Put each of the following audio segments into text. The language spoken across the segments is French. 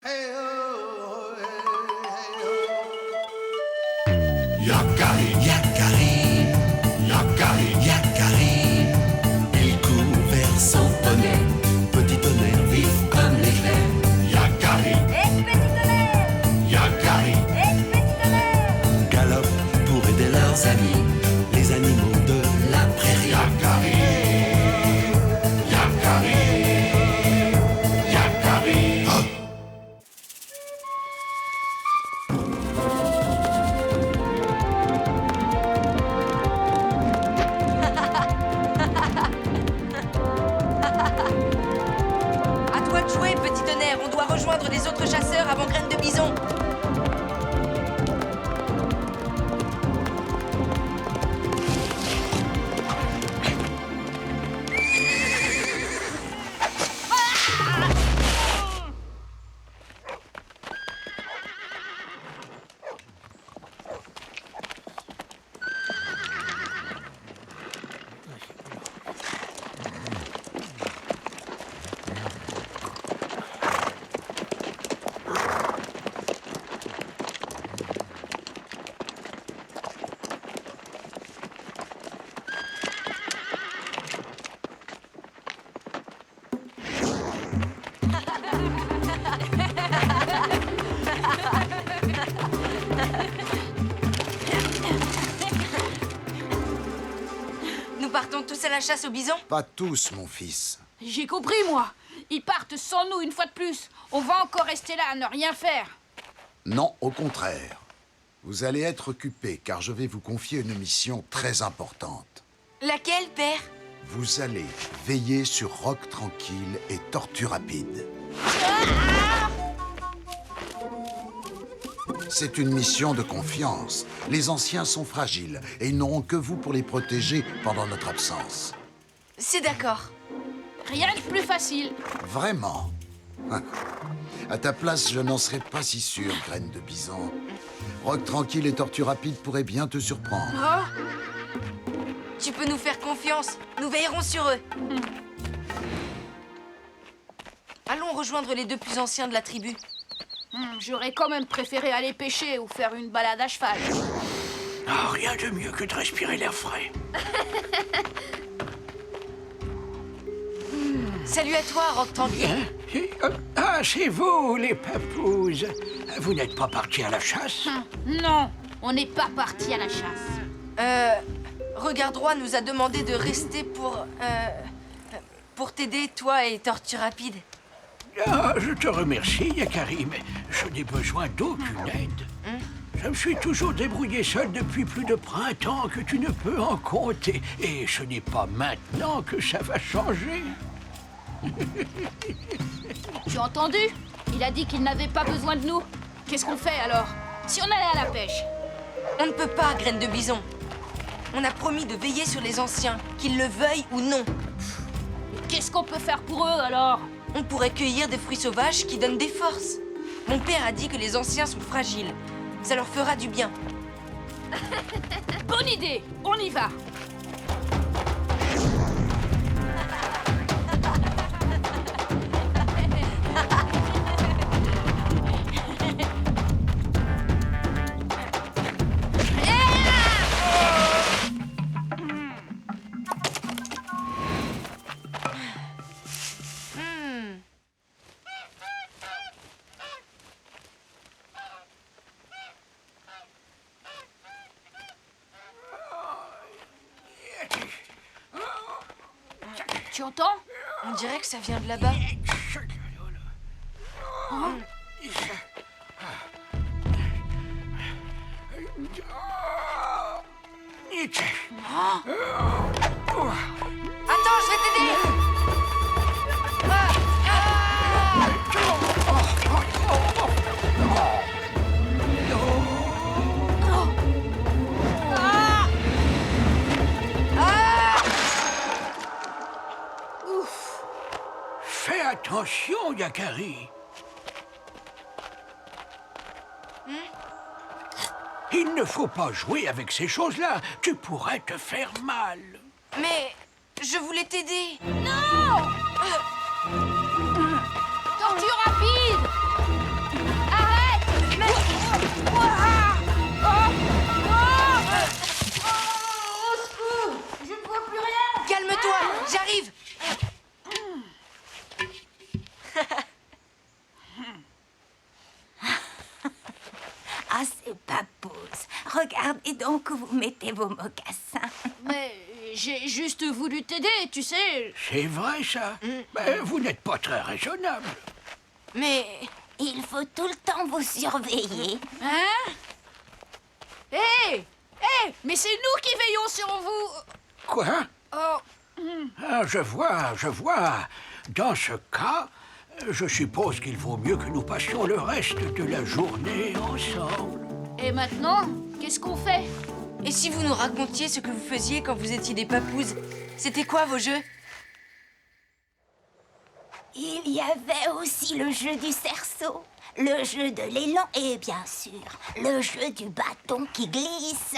Karim, y'a Karim, il court vers son poney, petit tonnerre vif comme l'éclair. Y'a Karim, Petit tonnerre, y'a Karim, petit tonnerre. galope pour aider leurs amis, les animaux de la prairie. Y'a Karim, y'a Karim, y'a Karim. Oh. À toi de jouer, petit tonnerre. On doit rejoindre les autres chasseurs avant Graine de Bison. Nous partons tous à la chasse au bison? Pas tous, mon fils. J'ai compris, moi. Ils partent sans nous une fois de plus. On va encore rester là à ne rien faire. Non, au contraire. Vous allez être occupé, car je vais vous confier une mission très importante. Laquelle, père? Vous allez veiller sur Roc Tranquille et Tortue Rapide. C'est une mission de confiance. Les anciens sont fragiles et ils n'auront que vous pour les protéger pendant notre absence. C'est d'accord. Rien de plus facile. Vraiment. À ta place, je n'en serais pas si sûr, Graine de Bison. Roc Tranquille et Tortue Rapide pourraient bien te surprendre. Oh, tu peux nous faire confiance. Nous veillerons sur eux. Allons rejoindre les deux plus anciens de la tribu. J'aurais quand même préféré aller pêcher ou faire une balade à cheval. Ah, rien de mieux que de respirer l'air frais. Salut à toi, Roc Tranquille. Ah, c'est vous, les papouses. Vous n'êtes pas partis à la chasse? Non, on n'est pas parti à la chasse. Regard Roi nous a demandé de rester pour t'aider, toi et Tortue Rapide. Ah, je te remercie, Yakari, mais je n'ai besoin d'aucune aide. Je me suis toujours débrouillé seul depuis plus de printemps que tu ne peux en compter. Et ce n'est pas maintenant que ça va changer. Tu as entendu? Il a dit qu'il n'avait pas besoin de nous. Qu'est-ce qu'on fait alors? Si on allait à la pêche? On ne peut pas, Graine de Bison. On a promis de veiller sur les anciens, qu'ils le veuillent ou non. Qu'est-ce qu'on peut faire pour eux alors? On pourrait cueillir des fruits sauvages qui donnent des forces. Mon père a dit que les anciens sont fragiles. Ça leur fera du bien. Bonne idée, on y va. Tu entends? On dirait que ça vient de là-bas. Attends, je vais t'aider. Fais attention, Yakari. Il ne faut pas jouer avec ces choses-là. Tu pourrais te faire mal. Mais je voulais t'aider. Non! Tortue Rapide! donc où vous mettez vos mocassins? Mais j'ai juste voulu t'aider, tu sais. C'est vrai, ça. Mais vous n'êtes pas très raisonnable. Mais Il faut tout le temps vous surveiller. Hein? Hé! Hé! Mais c'est nous qui veillons sur vous. Quoi? Oh, Ah, je vois. Dans ce cas, je suppose qu'il vaut mieux que nous passions le reste de la journée ensemble. et maintenant, qu'est-ce qu'on fait? et si vous nous racontiez ce que vous faisiez quand vous étiez des papouses? C'était quoi vos jeux? Il y avait aussi le jeu du cerceau, le jeu de l'élan et bien sûr, le jeu du bâton qui glisse.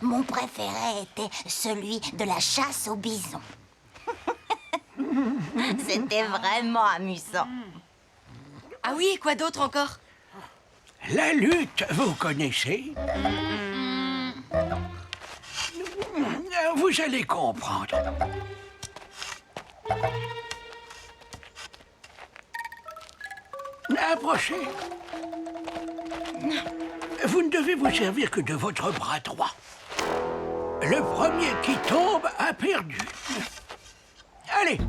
Mon préféré était celui de la chasse au bison. C'était vraiment amusant. Ah oui, quoi d'autre encore? La lutte, vous connaissez? Vous allez comprendre. Approchez. Vous ne devez vous servir que de votre bras droit. Le premier qui tombe a perdu. Allez.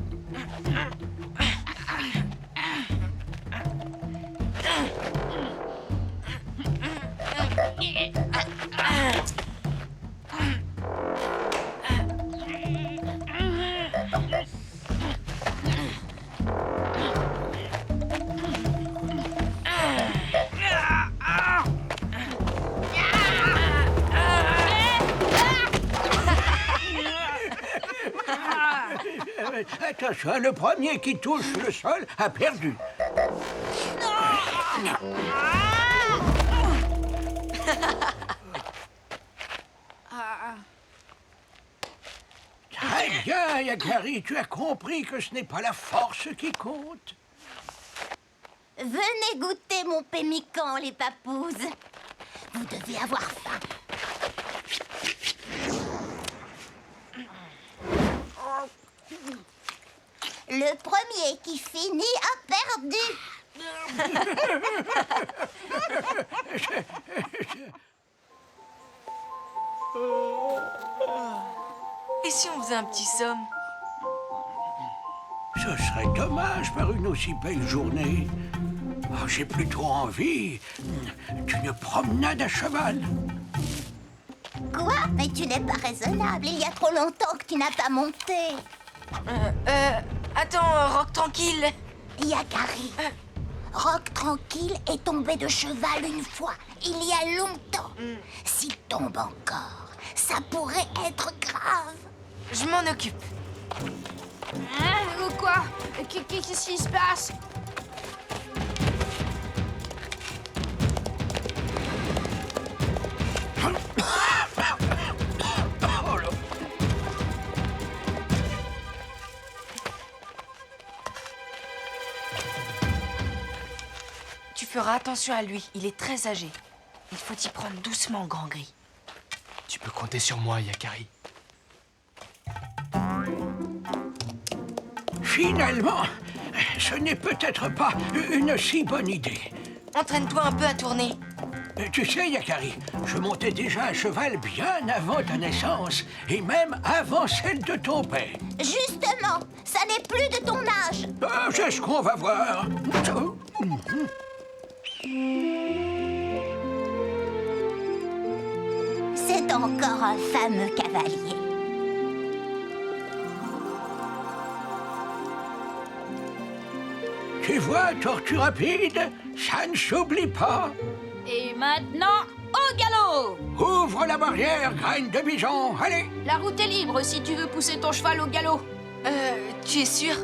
Attention, le premier qui touche le sol a perdu. Très bien, Yakari, tu as compris que ce n'est pas la force qui compte. Venez goûter mon pémican, les papouses. Vous devez avoir faim. Le premier qui finit a perdu. Et si on faisait un petit somme? Ce serait dommage par une aussi belle journée. Oh, j'ai plutôt envie d'une promenade à cheval. Quoi? Mais tu n'es pas raisonnable. Il y a trop longtemps que tu n'as pas monté. Attends, Rock tranquille. Yakari. Rock Tranquille est tombé de cheval une fois, il y a longtemps. S'il tombe encore, ça pourrait être grave. Je m'en occupe. Hein? Ou quoi? Qu'est-ce qui se passe? Tu feras attention à lui, il est très âgé. Il faut y prendre doucement, Grand Gris. Tu peux compter sur moi, Yakari. Finalement, ce n'est peut-être pas une si bonne idée. Entraîne-toi un peu à tourner. Tu sais, Yakari, je montais déjà à cheval bien avant ta naissance, et même avant celle de ton père. Justement, ça n'est plus de ton âge. C'est ce qu'on va voir. C'est encore un fameux cavalier. Tu vois, Tortue Rapide, ça ne s'oublie pas. Et maintenant, au galop! Ouvre la barrière, Graine de Bison, allez. La route est libre si tu veux pousser ton cheval au galop. Tu es sûr?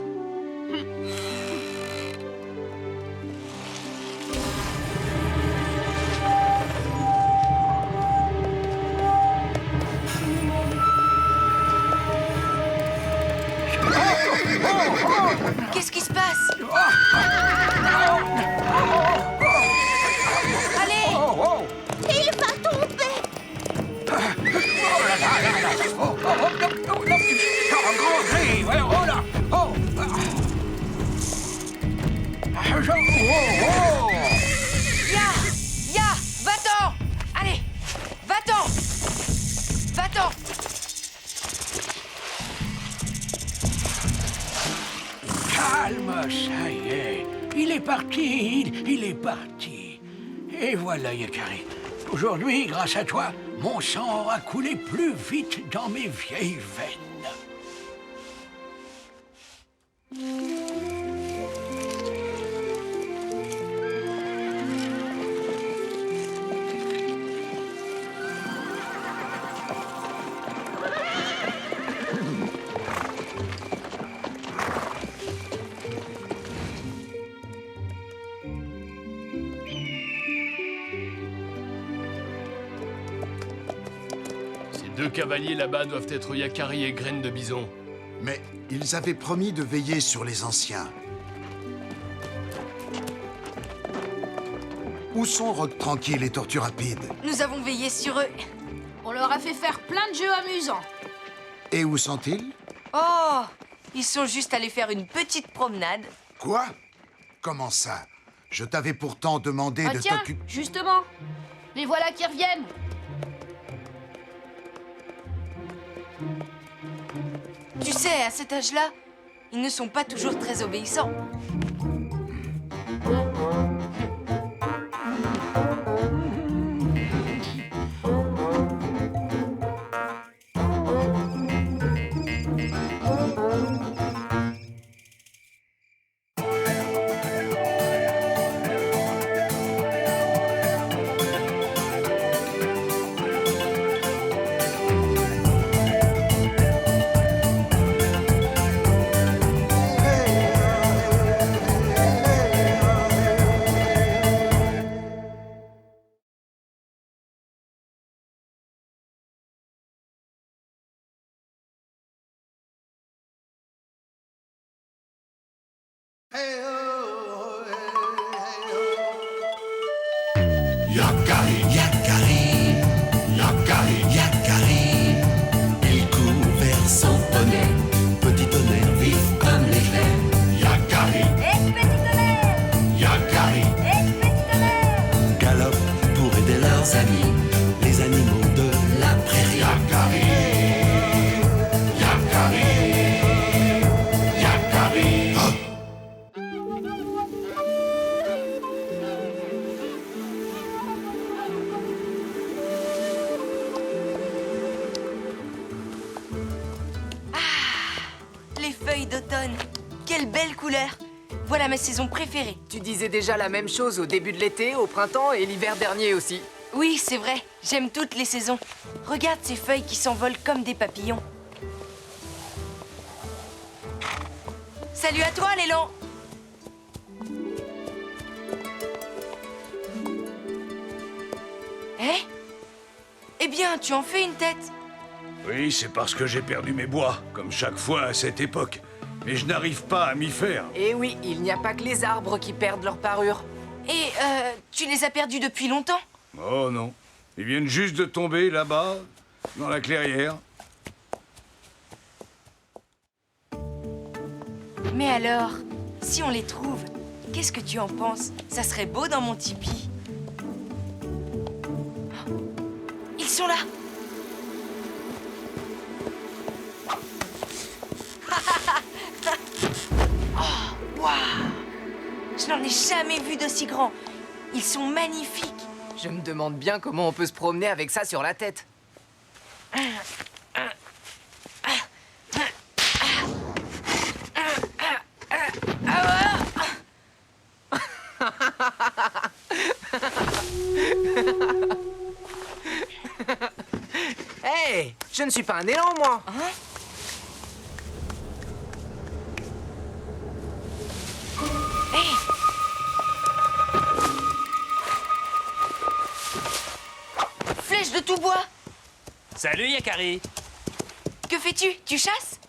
Qu'est-ce qui se passe? Allez! Il va tomber. ça y est. Il est parti, il est parti. Et voilà, Yakari. Aujourd'hui, grâce à toi, mon sang aura coulé plus vite dans mes vieilles veines. Ces deux cavaliers là-bas doivent être Yakari et Graine de Bison. Mais ils avaient promis de veiller sur les anciens. Où sont Rock Tranquille et Tortue Rapide? Nous avons veillé sur eux. On leur a fait faire plein de jeux amusants. Et où sont-ils? Oh, ils sont juste allés faire une petite promenade. Quoi? Comment ça? Je t'avais pourtant demandé Ah de tiens, t'occuper... justement. Les voilà qui reviennent. Tu sais, à cet âge-là, ils ne sont pas toujours très obéissants. Yakari, Yakari, Yakari, Yakari. Il court vers son poney, petit tonnerre vif comme l'éclair. Yakari, Yakari, galope pour aider leurs amis, les animaux de la prairie. Yakari, Yakari, Yakari. Oh. Les feuilles d'automne. Quelle belle couleur. Voilà ma saison préférée. Tu disais déjà la même chose au début de l'été, au printemps et l'hiver dernier aussi. Oui, c'est vrai. J'aime toutes les saisons. Regarde ces feuilles qui s'envolent comme des papillons. Salut à toi, l'élan. Eh? Eh bien, tu en fais une tête. Oui, c'est parce que j'ai perdu mes bois, comme chaque fois à cette époque. Mais je n'arrive pas à m'y faire. Et oui, il n'y a pas que les arbres qui perdent leur parure. Et, tu les as perdus depuis longtemps? Oh non, ils viennent juste de tomber là-bas, dans la clairière. Mais alors, si on les trouve, qu'est-ce que tu en penses? Ça serait beau dans mon tipi. Ils sont là. Oh, waouh! Je n'en ai jamais vu d'aussi grands. Ils sont magnifiques. Je me demande bien comment on peut se promener avec ça sur la tête. Hé, je ne suis pas un élan, moi. Hein? Hé! Flèche de tout bois. Salut Yakari. Que fais-tu? Tu chasses?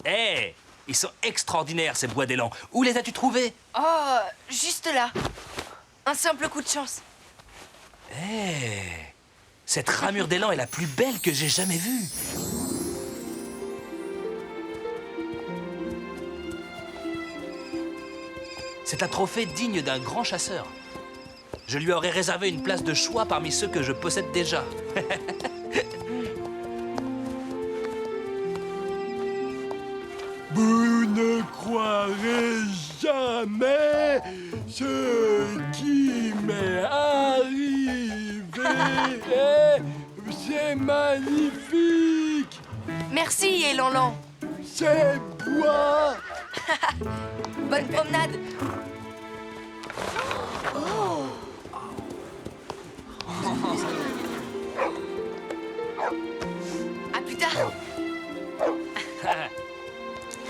Hé, ils sont extraordinaires ces bois d'élan. Où les as-tu trouvés? Oh, juste là. Un simple coup de chance. Hé, cette ramure d'élan est la plus belle que j'ai jamais vue. C'est un trophée digne d'un grand chasseur. Je lui aurais réservé une place de choix parmi ceux que je possède déjà. Vous ne croirez Ce qui m'est arrivé, c'est magnifique. Merci, Elanlan. C'est bois. Bonne promenade. À plus tard.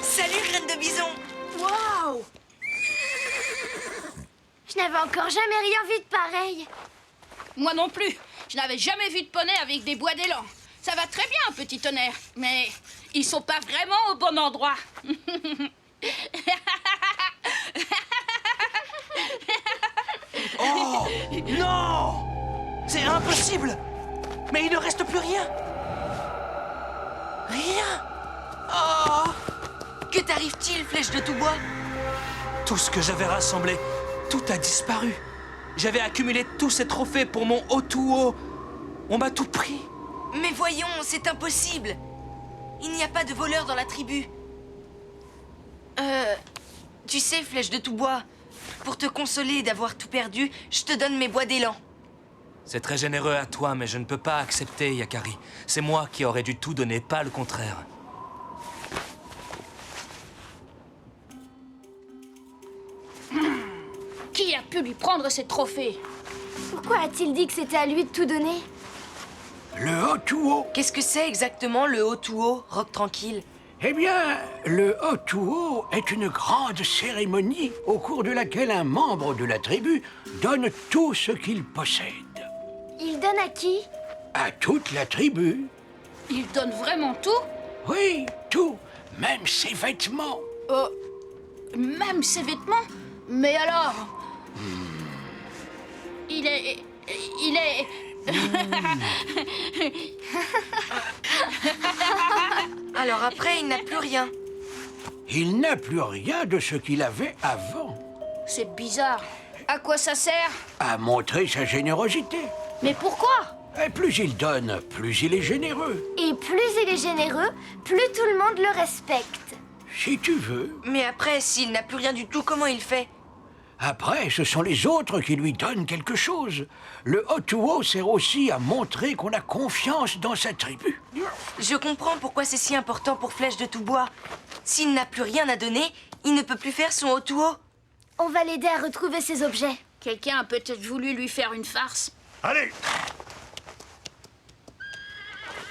Salut, graine de bison. Waouh! Je n'avais encore jamais rien vu de pareil. Moi non plus. Je n'avais jamais vu de poney avec des bois d'élan. Ça va très bien, petit tonnerre, mais ils sont pas vraiment au bon endroit. Oh non! C'est impossible! Mais il ne reste plus rien! Rien! Oh! Que t'arrive-t-il, flèche de tout bois? Tout ce que j'avais rassemblé, tout a disparu. J'avais accumulé tous ces trophées pour mon Otoo. On m'a tout pris. Mais voyons, c'est impossible. Il n'y a pas de voleur dans la tribu. Tu sais, flèche de tout bois, pour te consoler d'avoir tout perdu, je te donne mes bois d'élan. C'est très généreux à toi, mais je ne peux pas accepter, Yakari. C'est moi qui aurais dû tout donner, pas le contraire. Qui a pu lui prendre ces trophées? Pourquoi a-t-il dit que c'était à lui de tout donner? Le Otoo. Qu'est-ce que c'est exactement le Otoo, roc tranquille? Eh bien, le Otoo est une grande cérémonie au cours de laquelle un membre de la tribu donne tout ce qu'il possède. Il donne à qui? À toute la tribu. Il donne vraiment tout? Oui, tout, même ses vêtements. Même ses vêtements? Mais alors? Il est... Alors après, il n'a plus rien. Il n'a plus rien de ce qu'il avait avant. C'est bizarre. À quoi ça sert? À montrer sa générosité. Mais pourquoi? Et plus il donne, plus il est généreux. Et plus il est généreux, plus tout le monde le respecte. Si tu veux. Mais après, s'il n'a plus rien du tout, comment il fait? Après, ce sont les autres qui lui donnent quelque chose. Le Otoo sert aussi à montrer qu'on a confiance dans sa tribu. Je comprends pourquoi c'est si important pour Flèche de tout bois. S'il n'a plus rien à donner, il ne peut plus faire son Otoo. On va l'aider à retrouver ses objets. Quelqu'un a peut-être voulu lui faire une farce. Allez!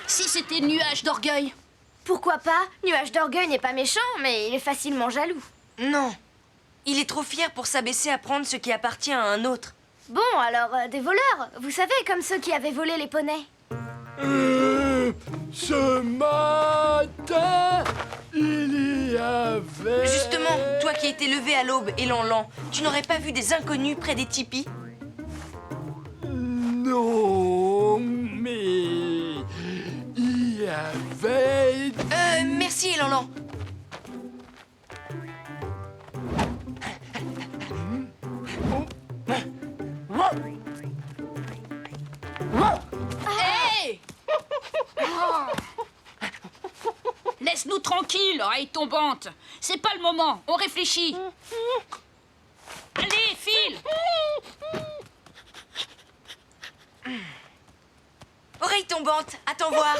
Si c'était Nuage d'Orgueil? Pourquoi pas? Nuage d'Orgueil n'est pas méchant, mais il est facilement jaloux. Non. Il est trop fier pour s'abaisser à prendre ce qui appartient à un autre. Bon, alors, des voleurs, vous savez, comme ceux qui avaient volé les poneys. Ce matin, il y avait... Justement, toi qui étais levé à l'aube et l'enlan, tu n'aurais pas vu des inconnus près des tipis? Non, mais... il y avait... Merci, Elanlan. Hé! Laisse-nous tranquilles, oreille tombante. C'est pas le moment, on réfléchit. Allez, file! Oreille tombante, attends voir.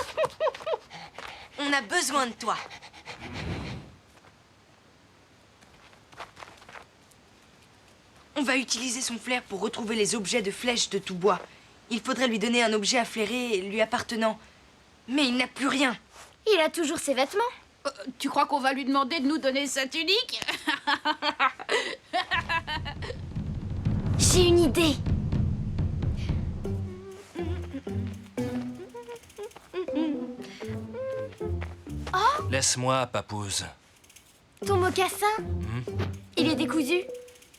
On a besoin de toi. On va utiliser son flair pour retrouver les objets de Flèche de tout bois. Il faudrait lui donner un objet à flairer lui appartenant. Mais il n'a plus rien. Il a toujours ses vêtements. Tu crois qu'on va lui demander de nous donner sa tunique? J'ai une idée. Laisse-moi, Papouze. Ton mocassin, il est décousu.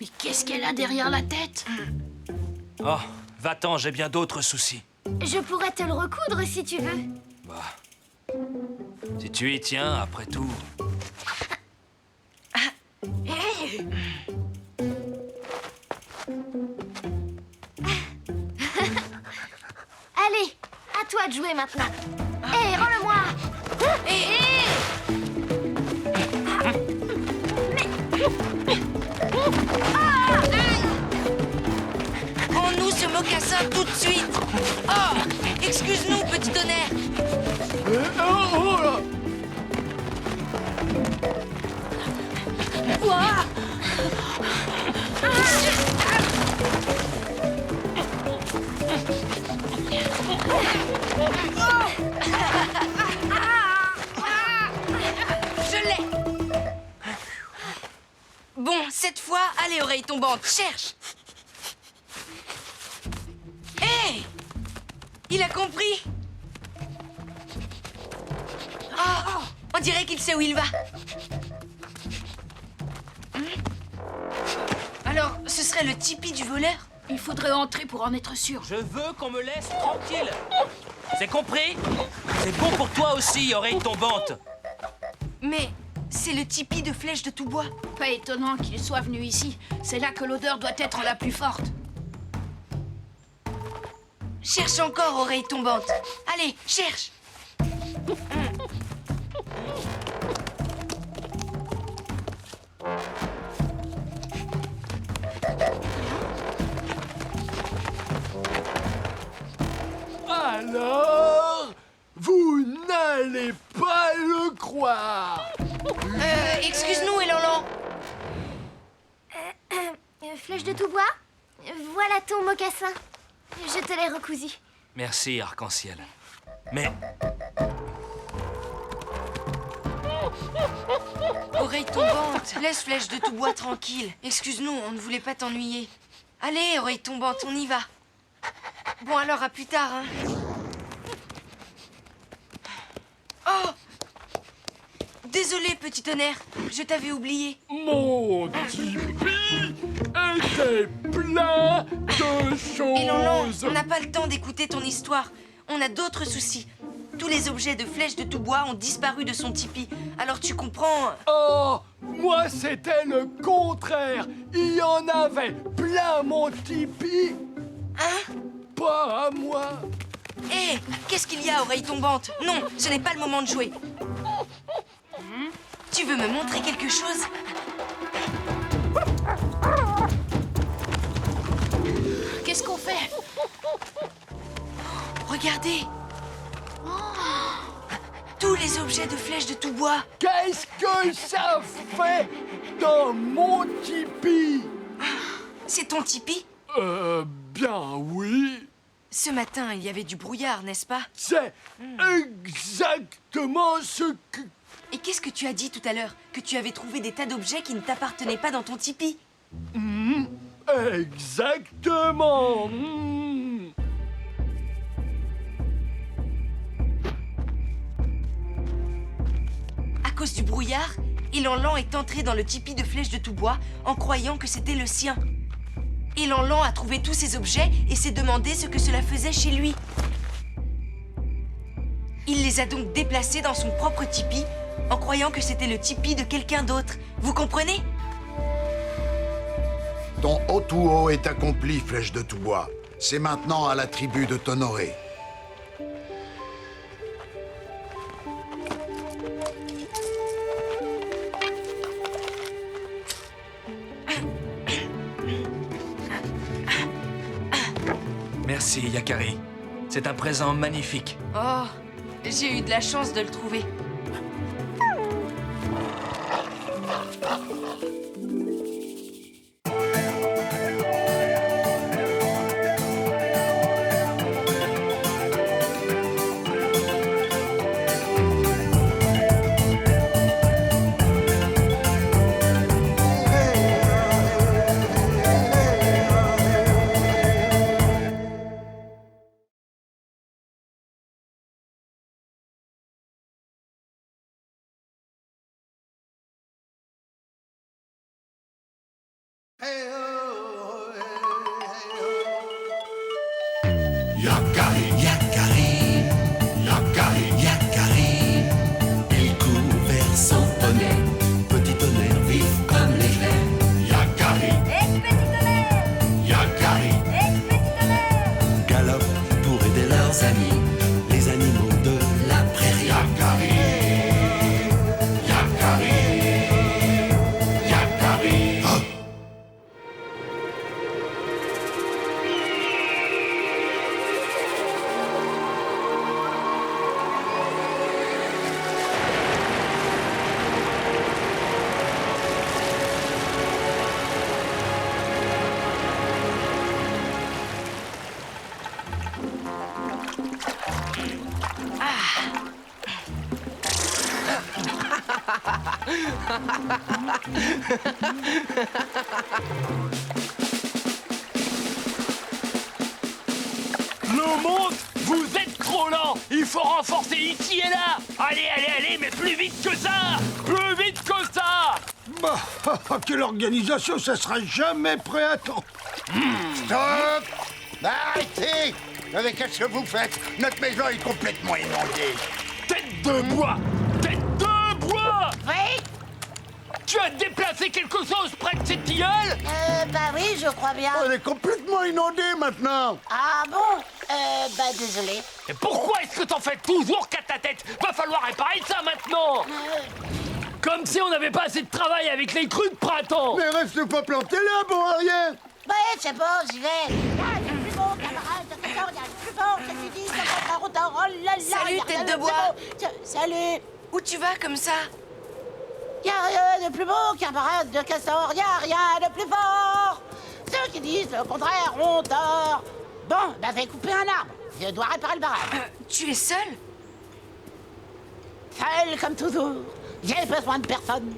Mais qu'est-ce qu'elle a derrière la tête? Oh, va-t'en, j'ai bien d'autres soucis. Je pourrais te le recoudre si tu veux. Bah, si tu y tiens, après tout. Allez, à toi de jouer maintenant. Hé, rends-le-moi. mocassin tout de suite. Oh, excuse-nous, petit tonnerre. Oh là! Je l'ai. Bon, cette fois, allez, oreille tombante, cherche. Hé! Il a compris. Oh, on dirait qu'il sait où il va. Alors, ce serait le tipi du voleur? Il faudrait entrer pour en être sûr. Je veux qu'on me laisse tranquille. C'est compris? C'est bon pour toi aussi, oreille tombante. Mais c'est le tipi de Flèche de Tout-Bois. Pas étonnant qu'il soit venu ici. C'est là que l'odeur doit être la plus forte. Cherche encore, oreille tombante. Allez, cherche. Alors, vous n'allez pas le croire. Excuse-nous, Elanlan. Flèche de Tout-Bois, voilà ton mocassin. Je te l'ai recousu. Merci, Arc-en-Ciel. Mais Oreille tombante, laisse Flèche de Tout-Bois tranquille. Excuse-nous, on ne voulait pas t'ennuyer. Allez, oreille tombante, on y va. Bon, alors, à plus tard, hein. Oh! Désolé, petit tonnerre, je t'avais oublié. Mon tipi était plein de Elanlan, choses. on n'a pas le temps d'écouter ton histoire. On a d'autres soucis. Tous les objets de Flèche de Tout-Bois ont disparu de son tipi. Alors tu comprends... Oh, moi c'était le contraire. Il y en avait plein mon tipi. Hein? Pas à moi. Hé, qu'est-ce qu'il y a, oreille tombante? Non, ce n'est pas le moment de jouer. Tu veux me montrer quelque chose? Qu'est-ce qu'on fait? Regardez. Tous les objets de Flèche de Tout-Bois. Qu'est-ce que ça fait dans mon tipi? C'est ton tipi? Bien oui. Ce matin, il y avait du brouillard, n'est-ce pas? C'est exactement ce que... Et qu'est-ce que tu as dit tout à l'heure? Que tu avais trouvé des tas d'objets qui ne t'appartenaient pas dans ton tipi? Exactement. À cause du brouillard, Elanlan est entré dans le tipi de Flèche de Tout-Bois en croyant que c'était le sien. Elanlan a trouvé tous ces objets et s'est demandé ce que cela faisait chez lui. Il les a donc déplacés dans son propre tipi en croyant que c'était le tipi de quelqu'un d'autre. Vous comprenez? Ton Otuo est accompli, Flèche de Tout-Bois. C'est maintenant à la tribu de t'honorer. merci, Yakari. C'est un présent magnifique. Oh, j'ai eu de la chance de le trouver. Yakari, Yakari, Yakari, Yakari. Il court vers son poney, petit tonnerre vif comme l'éclair. Yakari, Yakari, galope pour aider leurs amis, les animaux de la prairie. Yakari, Yakari, Yakari. Le monde, vous êtes trop lent. Il faut renforcer ici et là. Allez, allez, allez, mais plus vite que ça. Plus vite que ça. Bah, quelle organisation, ça sera jamais prêt à temps. Stop! Arrêtez! Mais qu'est-ce que vous faites? Notre maison est complètement inondée. Tête de bois. Tête de bois. Oui? Tu as déplacé quelque chose près de cette tilleule? Bah oui, je crois bien. Elle est complètement inondée maintenant. Ah bon? Bah désolé. Et pourquoi est-ce que t'en fais toujours qu'à ta tête? Va falloir réparer ça maintenant. Comme si on n'avait pas assez de travail avec les crues de printemps. Mais reste pas planté là, bon à rien. Bah c'est bon, j'y vais. Ah, il y a le plus beau, camarade, il y a le plus fort, qu'est-ce que tu dis? Ça va pas autant, oh là là. Salut, y a tête rien de plus bois. beau. Salut. Où tu vas comme ça? Y a rien de plus beau, camarade de castor, y a rien de plus fort. Ceux qui disent le contraire ont tort. Bon, bah fais couper un arbre. Je dois réparer le barrage. Tu es seul? Seul comme toujours. J'ai besoin de personne.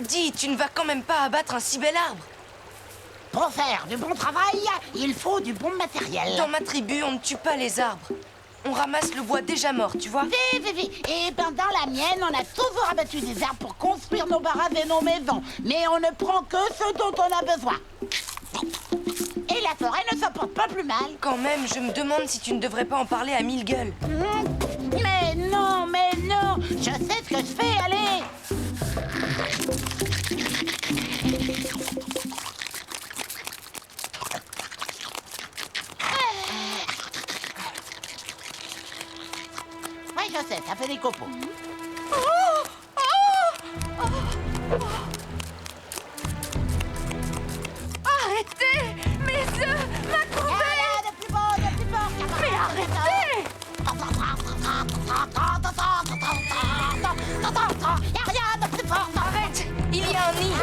Dis, tu ne vas quand même pas abattre un si bel arbre. Pour faire du bon travail, il faut du bon matériel. Dans ma tribu, on ne tue pas les arbres. On ramasse le bois déjà mort, tu vois? Oui. Et ben dans la mienne, on a toujours abattu des arbres pour construire nos barrages et nos maisons. Mais on ne prend que ce dont on a besoin. Et la forêt ne se porte pas plus mal. Quand même, je me demande si tu ne devrais pas en parler à mille gueules. Mais non. Je sais ce que je fais, allez. Oui, je sais, ça fait des copeaux. Arrêtez! Mes œufs! Ma couvée! De plus fort, camarade. Mais arrêtez! Y a rien de plus fort. Arrête! Il y a un nid!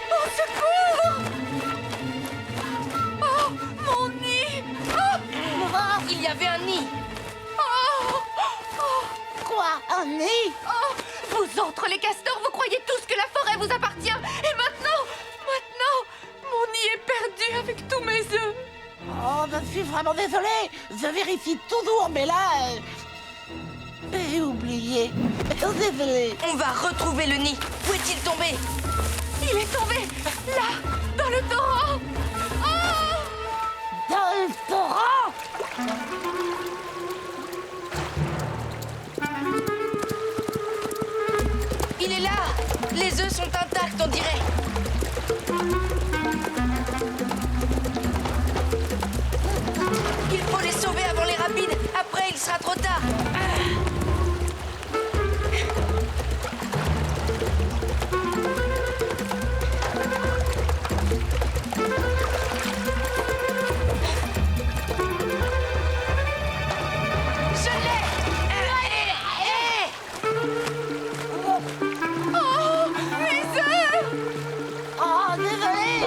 Au secours! Oh, mon nid! Il y avait un nid! Quoi? Un nid? Oh, vous autres, les castors, vous croyez tous que la forêt vous appartient. Et maintenant, mon nid est perdu avec tous mes œufs. Oh, je suis vraiment désolée. Je vérifie toujours, mais là... j'ai oublié. Désolée. On va retrouver le nid! Où est-il tombé? Il est tombé, là, dans le torrent. Oh! Dans le torrent? Il est là! Les œufs sont intacts, on dirait! Il faut les sauver avant les rapides! Après, il sera trop tard! Je l'ai! Oh, mes œufs! Oh, désolée.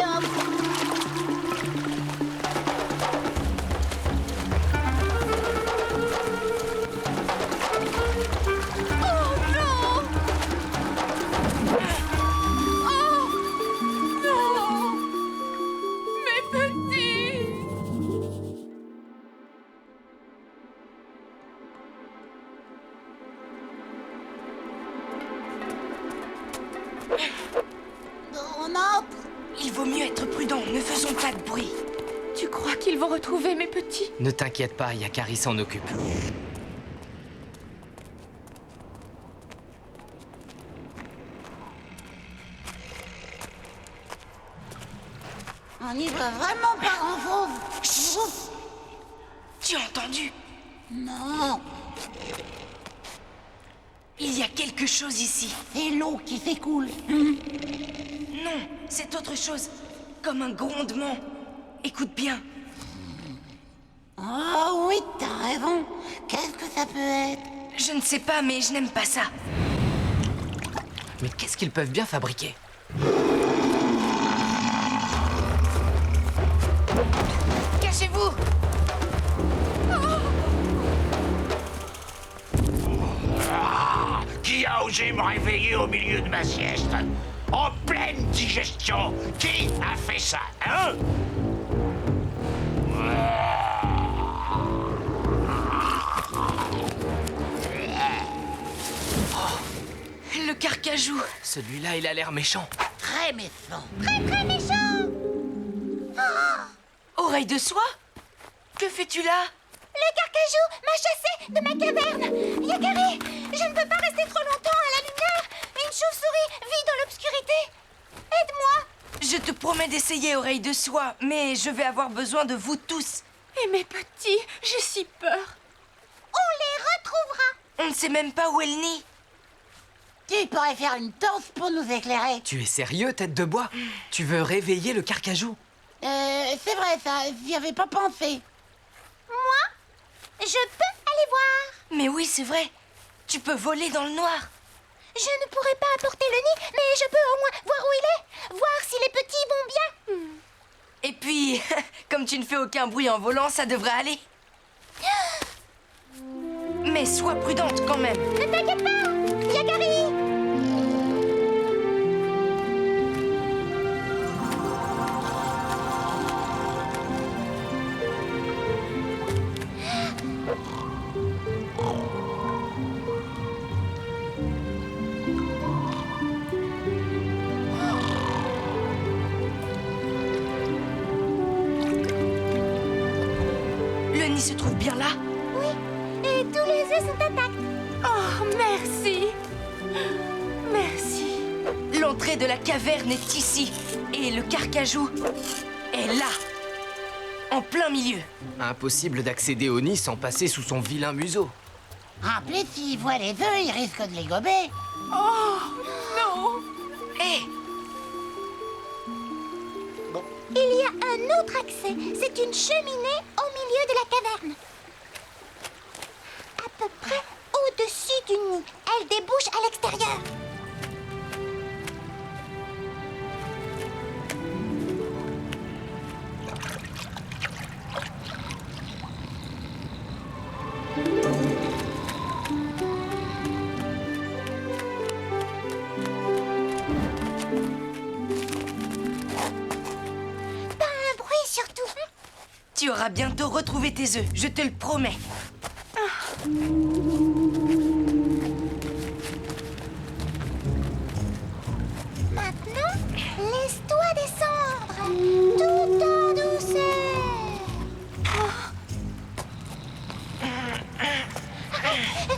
Oh non! Oh non! Mes petits! On entre. Il vaut mieux être prudent, ne faisons pas de bruit. Tu crois qu'ils vont retrouver mes petits? Ne t'inquiète pas, Yakari s'en occupe. On n'y voit vraiment pas grand-chose. Tu as entendu? Non. Il y a quelque chose ici. C'est l'eau qui s'écoule. Non, c'est autre chose. Comme un grondement. Écoute bien. Oh oui, t'as raison. Qu'est-ce que ça peut être? Je ne sais pas, mais je n'aime pas ça. Mais qu'est-ce qu'ils peuvent bien fabriquer? Cachez-vous! Qui a osé me réveiller au milieu de ma sieste? En pleine digestion? Qui a fait ça, hein? Le carcajou. Celui-là, il a l'air méchant. Très méchant. Oreille de soie? Que fais-tu là? Le carcajou m'a chassé de ma caverne. Yakari, je ne peux pas rester trop longtemps à la lumière. Une chauve-souris vit dans l'obscurité. Aide-moi. Je te promets d'essayer, oreille de soie, mais je vais avoir besoin de vous tous. Et mes petits, j'ai si peur. On les retrouvera. On ne sait même pas où elle nie. Tu pourrais faire une danse pour nous éclairer. Tu es sérieux, tête de bois? Tu veux réveiller le carcajou? C'est vrai ça, j'y avais pas pensé. Moi, je peux aller voir. Mais oui, c'est vrai. Tu peux voler dans le noir. Je ne pourrai pas apporter le nid, mais je peux au moins voir où il est. Voir si les petits vont bien. Et puis, comme tu ne fais aucun bruit en volant, ça devrait aller. Mais sois prudente quand même. Ne t'inquiète pas, Yakari. Le nid se trouve bien là. Oui, et tous les œufs sont intacts. Oh, merci. Merci. L'entrée de la caverne est ici. Et le carcajou est là. En plein milieu. Impossible d'accéder au nid sans passer sous son vilain museau. En plus, s'il voit les œufs, il risque de les gober. Hé, Il y a un autre accès. C'est une cheminée au milieu de la caverne. À peu près au-dessus du nid. Elle débouche à l'extérieur. Pas un bruit surtout. tu auras bientôt retrouvé tes œufs, je te le promets. Maintenant, laisse-toi descendre, tout en douceur.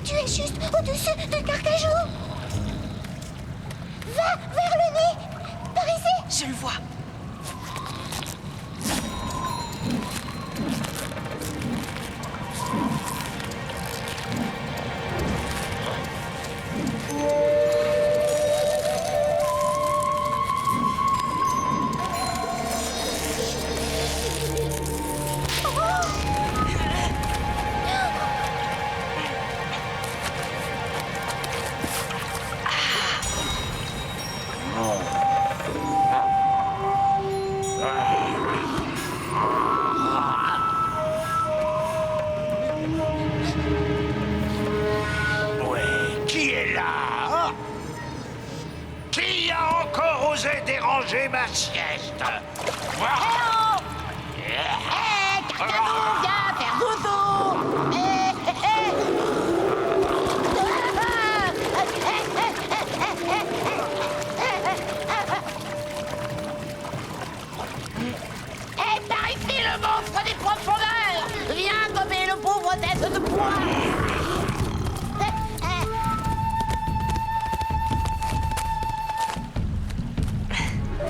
Tu es juste au-dessus de Carcajou. Va vers le nez, par ici. Je le vois. Déranger ma sieste. Carcajou, viens faire dodo. Par ici, le monstre des profondeurs. Viens gommer le pauvre tête de poing.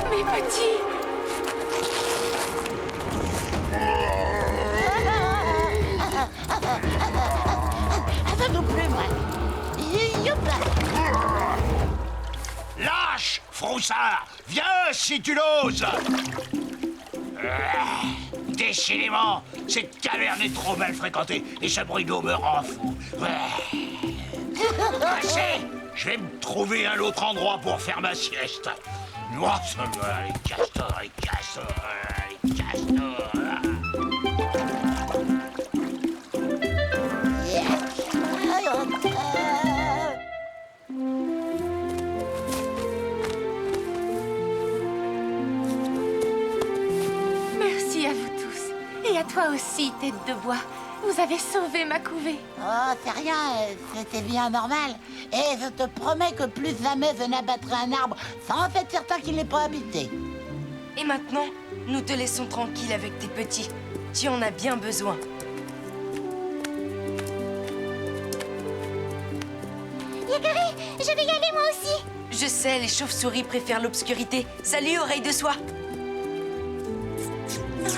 Mes petits. Un peu plus, moi. Youp. Lâche, Froussard. Viens si tu l'oses. Décidément, cette caverne est trop mal fréquentée et ce bruit d'eau me rend fou. Assez. Je vais me trouver un autre endroit pour faire ma sieste. Moi, les castors, les castors, les castors. Merci à vous tous. Et à toi aussi, tête de bois. Vous avez sauvé ma couvée. Oh, c'est rien, c'était bien normal. Et je te promets que plus jamais je n'abattrai un arbre sans être certain qu'il n'est pas habité. Et maintenant, nous te laissons tranquille avec tes petits. Tu en as bien besoin. Yakari, je vais y aller moi aussi. Je sais, les chauves-souris préfèrent l'obscurité. Salut, oreille de soie. Ah,